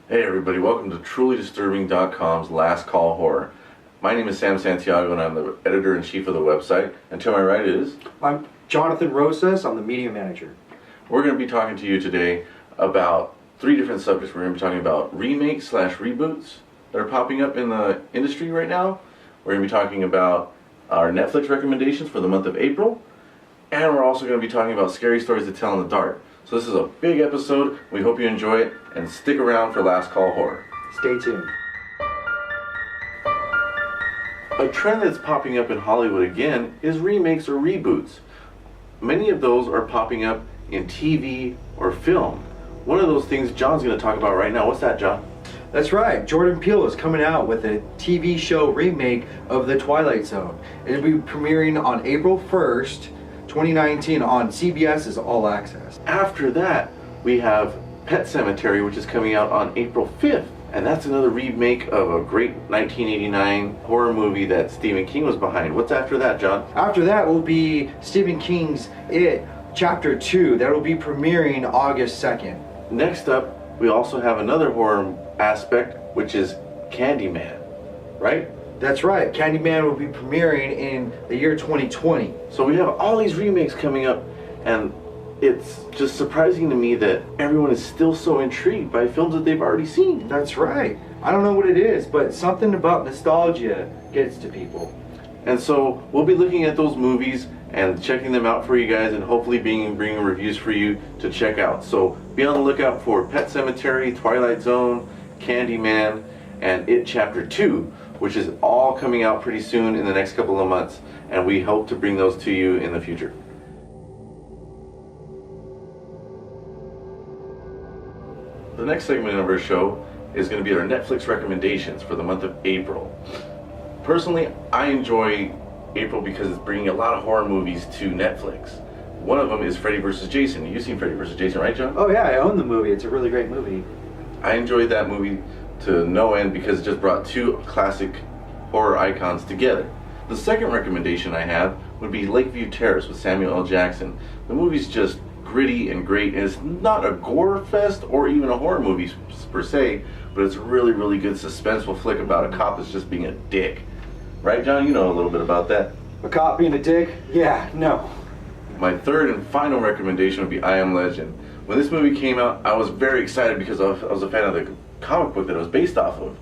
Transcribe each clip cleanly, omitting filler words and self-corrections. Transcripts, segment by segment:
Hey everybody, welcome to TrulyDisturbing.com's Last Call Horror. My name is Sam Santiago and I'm the editor-in-chief of the website. And to my right is... I'm Johnathan Rosas, I'm the media manager. We're going to be talking to you today about three different subjects. We're going to be talking about remakes / reboots that are popping up in the industry right now. We're going to be talking about our Netflix recommendations for the month of April. And we're also going to be talking about scary stories to tell in the dark. So this is a big episode. We hope you enjoy it, and stick around for Last Call Horror. Stay tuned. A trend that's popping up in Hollywood again is remakes or reboots. Many of those are popping up in TV or film. One of those things John's going to talk about right now. What's that, John? That's right. Jordan Peele is coming out with a TV show remake of The Twilight Zone. It'll be premiering on April 1st, 2019 on CBS's All Access. After that, we have Pet Sematary, which is coming out on April 5th. And that's another remake of a great 1989 horror movie that Stephen King was behind. What's after that, John? After that will be Stephen King's It, Chapter 2. That will be premiering August 2nd. Next up, we also have another horror aspect, which is Candyman, right? That's right. Candyman will be premiering in the year 2020. So we have all these remakes coming up, and it's just surprising to me that everyone is still so intrigued by films that they've already seen. That's right. I don't know what it is, but something about nostalgia gets to people. And so we'll be looking at those movies and checking them out for you guys, and hopefully bringing reviews for you to check out. So be on the lookout for Pet Sematary, Twilight Zone, Candyman, and It Chapter 2, which is all coming out pretty soon in the next couple of months, and we hope to bring those to you in the future. The next segment of our show is going to be our Netflix recommendations for the month of April. Personally, I enjoy April because it's bringing a lot of horror movies to Netflix. One of them is Freddy vs. Jason. You've seen Freddy vs. Jason, right, John? Oh yeah, I own the movie. It's a really great movie. I enjoyed that movie to no end because it just brought two classic horror icons together. The second recommendation I have would be Lakeview Terrace with Samuel L. Jackson. The movie's just gritty and great, and it's not a gore fest or even a horror movie per se, but it's a really, really good suspenseful flick about a cop that's just being a dick. Right, John? You know a little bit about that. A cop being a dick? Yeah, no. My third and final recommendation would be I Am Legend. When this movie came out, I was very excited because I was a fan of the comic book that it was based off of.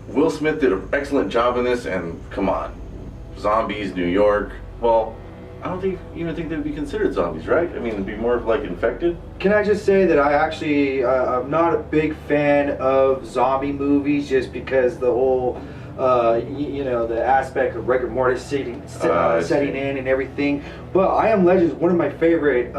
Will Smith did an excellent job in this, and come on. Zombies, New York. Well, I don't even think they'd be considered zombies, right? I mean, it'd be more of like infected. Can I just say that I actually, I'm not a big fan of zombie movies just because the whole, the aspect of rigor mortis setting in and everything. But I Am Legend is one of my favorite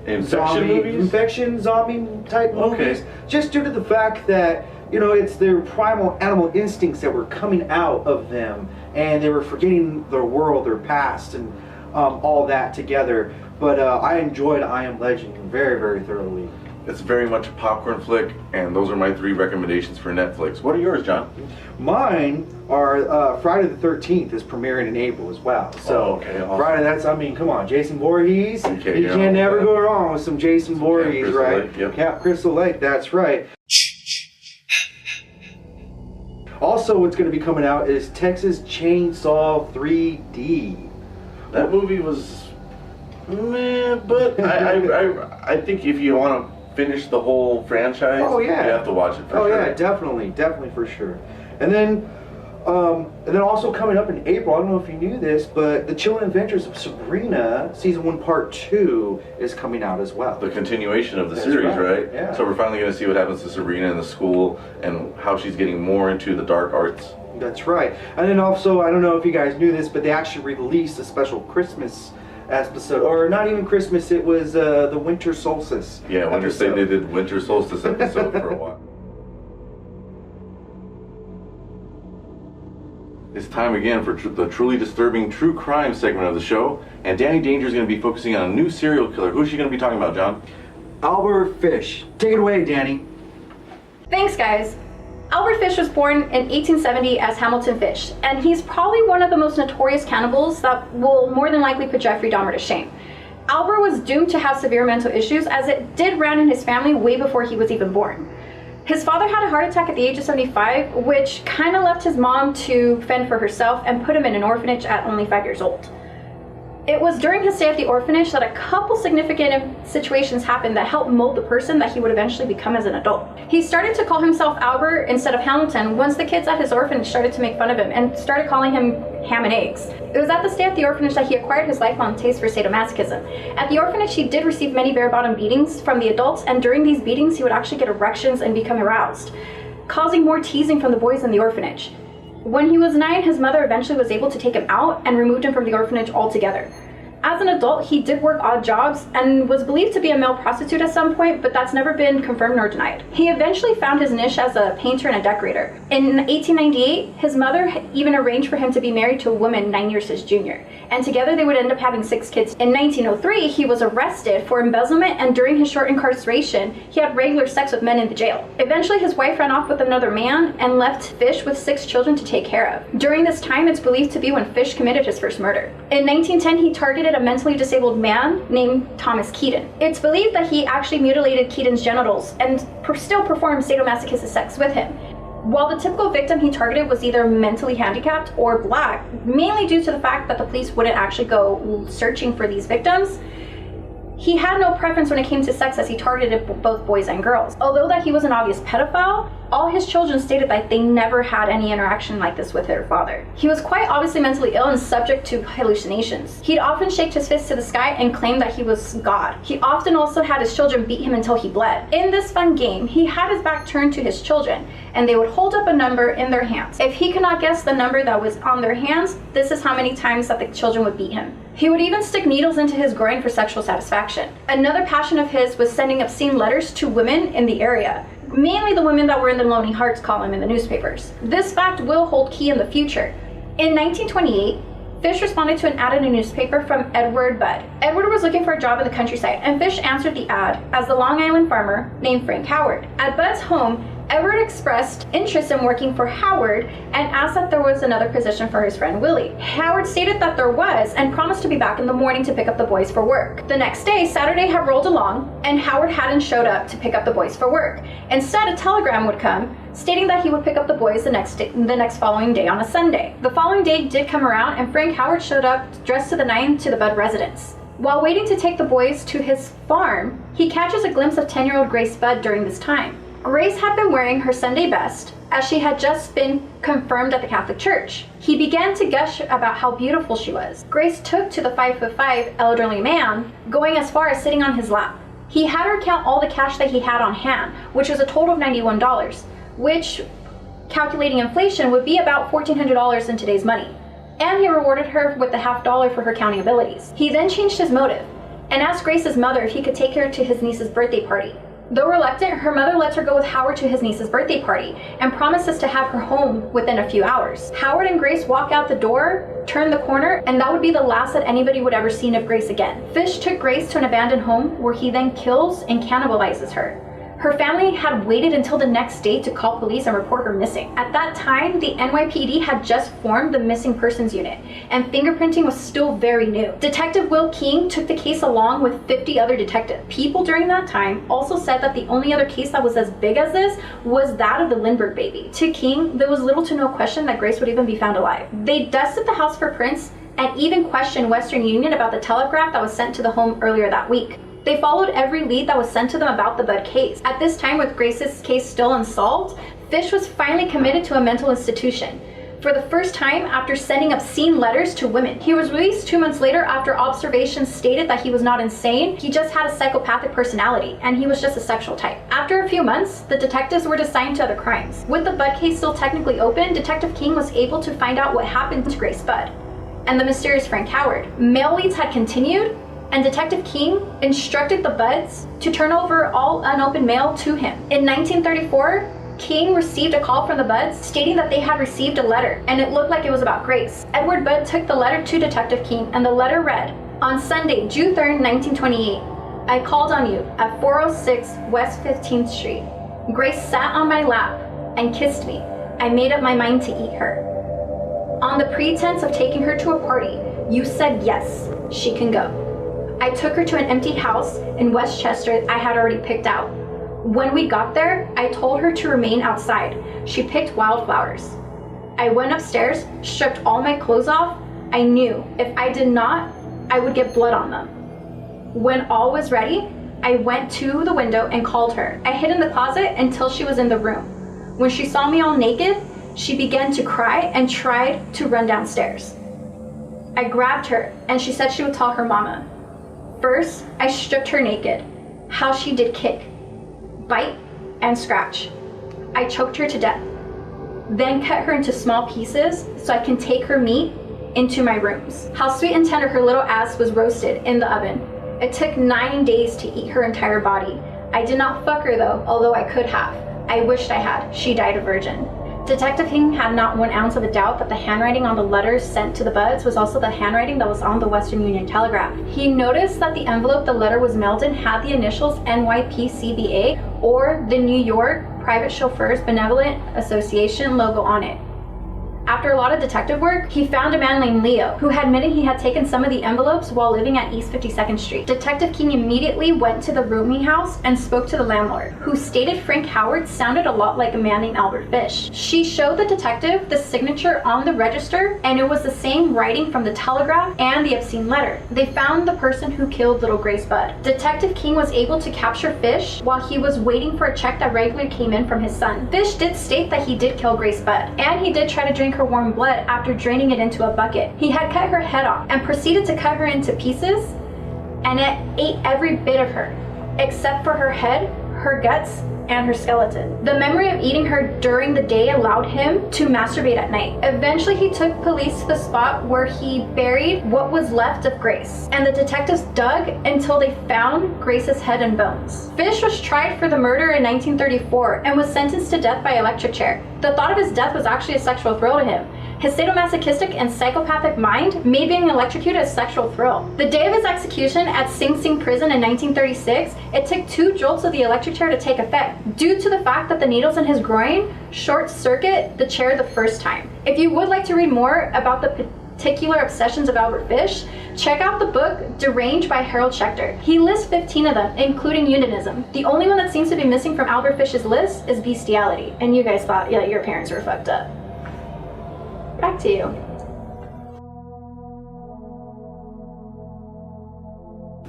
infection zombie type movies. Just due to the fact that, it's their primal animal instincts that were coming out of them, and they were forgetting their world, their past, and all that together. But I enjoyed I Am Legend very, very thoroughly. It's very much a popcorn flick, and those are my three recommendations for Netflix. What are yours, John? Mine are Friday the 13th is premiering in April as well. So awesome. Friday, come on, Jason Voorhees. Okay, you can never go wrong with some Jason Voorhees, right? Lake, yep. Camp Crystal Lake, that's right. Also, what's going to be coming out is Texas Chainsaw 3D. That movie was meh, but I think if you want to finish the whole franchise, you have to watch it for sure. Yeah, definitely for sure. And then also coming up in April, I don't know if you knew this, but The Chilling Adventures of Sabrina Season 1 Part 2 is coming out as well. The continuation of the series, right? Yeah. So we're finally going to see what happens to Sabrina in the school and how she's getting more into the dark arts. That's right. And then also, I don't know if you guys knew this, but they actually released a special Christmas episode, or not even Christmas, it was the Winter Solstice. Yeah, they did Winter Solstice episode for a while. It's time again for the truly disturbing true crime segment of the show, and Dani Danger is going to be focusing on a new serial killer. Who's she going to be talking about, John? Albert Fish. Take it away, Dani. Thanks, guys. Albert Fish was born in 1870 as Hamilton Fish, and he's probably one of the most notorious cannibals that will more than likely put Jeffrey Dahmer to shame. Albert was doomed to have severe mental issues, as it did run in his family way before he was even born. His father had a heart attack at the age of 75, which kind of left his mom to fend for herself and put him in an orphanage at only 5 years old. It was during his stay at the orphanage that a couple significant situations happened that helped mold the person that he would eventually become as an adult. He started to call himself Albert instead of Hamilton once the kids at his orphanage started to make fun of him and started calling him ham and eggs. It was at the stay at the orphanage that he acquired his lifelong taste for sadomasochism. At the orphanage, he did receive many bare-bottom beatings from the adults, and during these beatings, he would actually get erections and become aroused, causing more teasing from the boys in the orphanage. When he was 9, his mother eventually was able to take him out and removed him from the orphanage altogether. As an adult, he did work odd jobs and was believed to be a male prostitute at some point, but that's never been confirmed nor denied. He eventually found his niche as a painter and a decorator. In 1898, his mother even arranged for him to be married to a woman 9 years his junior, and together they would end up having 6 kids. In 1903, he was arrested for embezzlement, and during his short incarceration, he had regular sex with men in the jail. Eventually, his wife ran off with another man and left Fish with 6 children to take care of. During this time, it's believed to be when Fish committed his first murder. In 1910, he targeted a mentally disabled man named Thomas Keaton. It's believed that he actually mutilated Keaton's genitals and still performed sadomasochistic sex with him. While the typical victim he targeted was either mentally handicapped or black, mainly due to the fact that the police wouldn't actually go searching for these victims, he had no preference when it came to sex, as he targeted both boys and girls. Although that he was an obvious pedophile, all his children stated that they never had any interaction like this with their father. He was quite obviously mentally ill and subject to hallucinations. He'd often shake his fist to the sky and claim that he was God. He often also had his children beat him until he bled. In this fun game, he had his back turned to his children, and they would hold up a number in their hands. If he could not guess the number that was on their hands, this is how many times that the children would beat him. He would even stick needles into his groin for sexual satisfaction. Another passion of his was sending obscene letters to women in the area, mainly the women that were in the Lonely Hearts column in the newspapers. This fact will hold key in the future. In 1928, Fish responded to an ad in a newspaper from Edward Budd. Edward was looking for a job in the countryside, and Fish answered the ad as the Long Island farmer named Frank Howard. At Budd's home, Edward expressed interest in working for Howard and asked that there was another position for his friend Willie. Howard stated that there was and promised to be back in the morning to pick up the boys for work. The next day, Saturday had rolled along, and Howard hadn't showed up to pick up the boys for work. Instead, a telegram would come stating that he would pick up the boys the next following day on a Sunday. The following day did come around, and Frank Howard showed up dressed to the nines to the Budd residence. While waiting to take the boys to his farm, he catches a glimpse of 10-year-old Grace Budd during this time. Grace had been wearing her Sunday best, as she had just been confirmed at the Catholic Church. He began to gush about how beautiful she was. Grace took to the 5'5" elderly man, going as far as sitting on his lap. He had her count all the cash that he had on hand, which was a total of $91, which, calculating inflation, would be about $1,400 in today's money. And he rewarded her with the $50 for her counting abilities. He then changed his motive and asked Grace's mother if he could take her to his niece's birthday party. Though reluctant, her mother lets her go with Howard to his niece's birthday party and promises to have her home within a few hours. Howard and Grace walk out the door, turn the corner, and that would be the last that anybody would ever see of Grace again. Fish took Grace to an abandoned home where he then kills and cannibalizes her. Her family had waited until the next day to call police and report her missing. At that time, the NYPD had just formed the Missing Persons Unit, and fingerprinting was still very new. Detective Will King took the case along with 50 other detectives. People during that time also said that the only other case that was as big as this was that of the Lindbergh baby. To King, there was little to no question that Grace would even be found alive. They dusted the house for prints and even questioned Western Union about the telegraph that was sent to the home earlier that week. They followed every lead that was sent to them about the Budd case. At this time, with Grace's case still unsolved, Fish was finally committed to a mental institution. For the first time after sending obscene letters to women. He was released 2 months later after observations stated that he was not insane, he just had a psychopathic personality, and he was just a sexual type. After a few months, the detectives were assigned to other crimes. With the Budd case still technically open, Detective King was able to find out what happened to Grace Budd and the mysterious Frank Howard. Male leads had continued, and Detective King instructed the Budds to turn over all unopened mail to him. In 1934, King received a call from the Budds stating that they had received a letter, and it looked like it was about Grace. Edward Budd took the letter to Detective King, and the letter read, "On Sunday, June 3rd, 1928, I called on you at 406 West 15th Street. Grace sat on my lap and kissed me. I made up my mind to eat her. On the pretense of taking her to a party, you said yes, she can go. I took her to an empty house in Westchester I had already picked out. When we got there, I told her to remain outside. She picked wildflowers. I went upstairs, stripped all my clothes off. I knew if I did not, I would get blood on them. When all was ready, I went to the window and called her. I hid in the closet until she was in the room. When she saw me all naked, she began to cry and tried to run downstairs. I grabbed her and she said she would tell her mama. First, I stripped her naked. How she did kick, bite, and scratch. I choked her to death. Then cut her into small pieces so I can take her meat into my rooms. How sweet and tender her little ass was roasted in the oven. It took 9 days to eat her entire body. I did not fuck her though, although I could have. I wished I had. She died a virgin. Detective King had not 1 ounce of a doubt that the handwriting on the letters sent to the Buds was also the handwriting that was on the Western Union Telegraph. He noticed that the envelope the letter was mailed in had the initials NYPCBA, or the New York Private Chauffeurs Benevolent Association logo on it. After a lot of detective work, he found a man named Leo, who had admitted he had taken some of the envelopes while living at East 52nd Street. Detective King immediately went to the rooming house and spoke to the landlord, who stated Frank Howard sounded a lot like a man named Albert Fish. She showed the detective the signature on the register, and it was the same writing from the telegraph and the obscene letter. They found the person who killed little Grace Budd. Detective King was able to capture Fish while he was waiting for a check that regularly came in from his son. Fish did state that he did kill Grace Budd, and he did try to drink her warm blood after draining it into a bucket. He had cut her head off and proceeded to cut her into pieces, and it ate every bit of her, except for her head, her guts, and her skeleton. The memory of eating her during the day allowed him to masturbate at night. Eventually, he took police to the spot where he buried what was left of Grace, and the detectives dug until they found Grace's head and bones. Fish was tried for the murder in 1934 and was sentenced to death by electric chair. The thought of his death was actually a sexual thrill to him. His sadomasochistic and psychopathic mind made being electrocuted a sexual thrill. The day of his execution at Sing Sing prison in 1936, it took 2 jolts of the electric chair to take effect, due to the fact that the needles in his groin short-circuit the chair the first time. If you would like to read more about the particular obsessions of Albert Fish, check out the book Deranged by Harold Schechter. He lists 15 of them, including eunuism. The only one that seems to be missing from Albert Fish's list is bestiality. And you guys thought, yeah, your parents were fucked up. Back to you.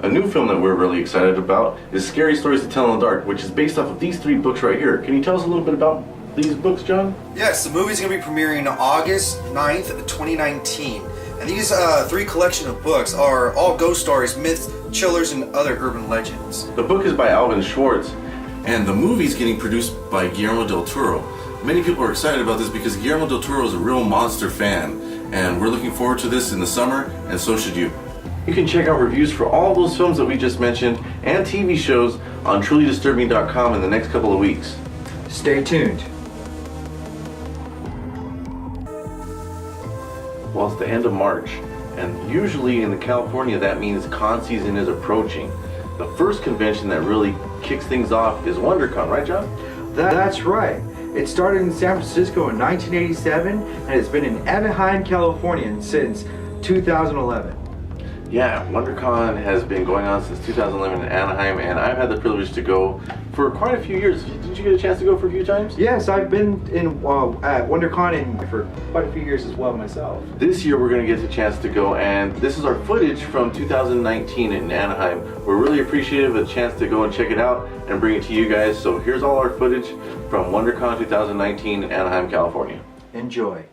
A new film that we're really excited about is Scary Stories to Tell in the Dark, which is based off of these 3 books right here. Can you tell us a little bit about these books, John? Yes, the movie's going to be premiering August 9th, 2019. And these 3 collection of books are all ghost stories, myths, chillers, and other urban legends. The book is by Alvin Schwartz, and the movie's getting produced by Guillermo del Toro. Many people are excited about this because Guillermo del Toro is a real monster fan, and we're looking forward to this in the summer, and so should you. You can check out reviews for all those films that we just mentioned and TV shows on TrulyDisturbing.com in the next couple of weeks. Stay tuned. Well, it's the end of March, and usually in California that means con season is approaching. The first convention that really kicks things off is Wondercon, right, John? That's right. It started in San Francisco in 1987, and it's been in Anaheim, California since 2011. Yeah, WonderCon has been going on since 2011 in Anaheim, and I've had the privilege to go for quite a few years. Did you get a chance to go for a few times? Yes, I've been at WonderCon for quite a few years as well myself. This year we're going to get the chance to go, and this is our footage from 2019 in Anaheim. We're really appreciative of the chance to go and check it out and bring it to you guys. So here's all our footage from WonderCon 2019 in Anaheim, California. Enjoy.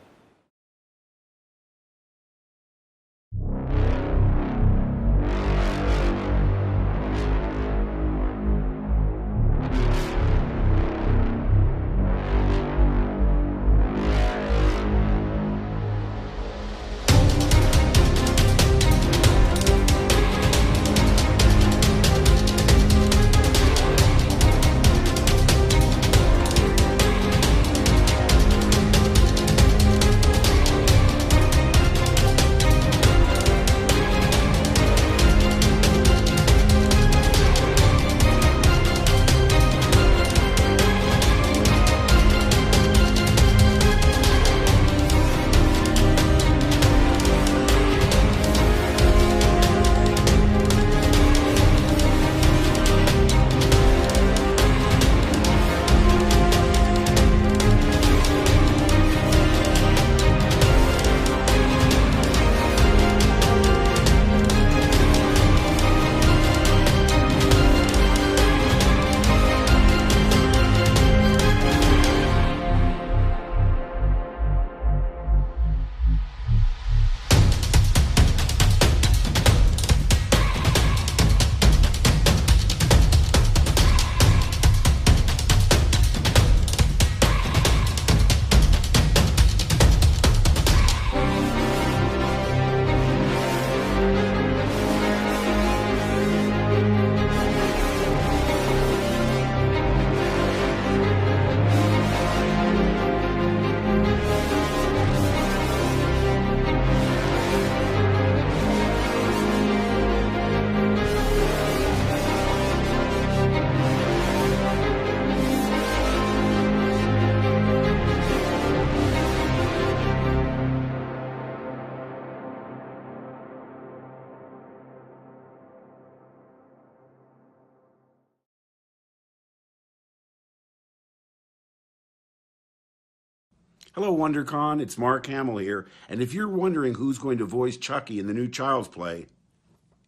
Hello, Wondercon. It's Mark Hamill here. And if you're wondering who's going to voice Chucky in the new Child's Play,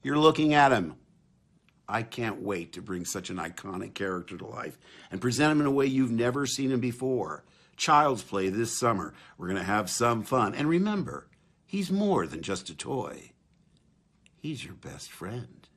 you're looking at him. I can't wait to bring such an iconic character to life and present him in a way you've never seen him before. Child's Play this summer. We're going to have some fun. And remember, he's more than just a toy. He's your best friend.